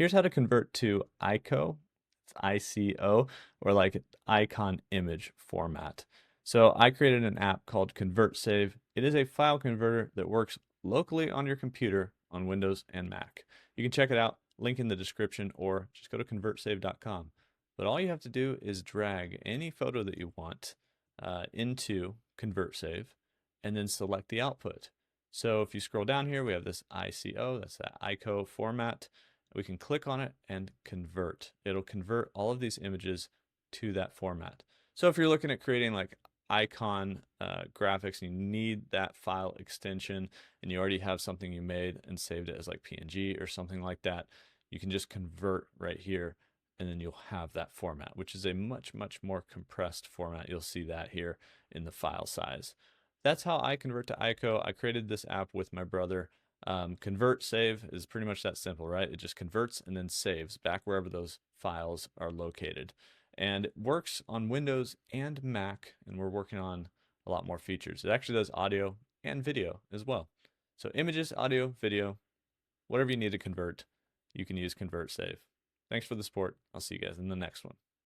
Here's how to convert to ICO, it's ICO, or like icon image format. So I created an app called ConvertSave. It is a file converter that works locally on your computer on Windows and Mac. You can check it out, link in the description, or just go to convertsave.com. But all you have to do is drag any photo that you want into ConvertSave and then select the output. So if you scroll down here, we have this ICO, that's that ICO format. We can click on it and convert. It'll convert all of these images to that format. So if you're looking at creating like icon graphics and you need that file extension and you already have something you made and saved it as like PNG or something like that, you can just convert right here and then you'll have that format, which is a much more compressed format. You'll see that here in the file size. That's how I convert to ICO. I created this app with my brother. ConvertSave is pretty much that simple, right? It just converts and then saves back wherever those files are located. And it works on Windows and Mac, and we're working on a lot more features. It actually does audio and video as well. So images, audio, video, whatever you need to convert, you can use ConvertSave. Thanks for the support. I'll see you guys in the next one.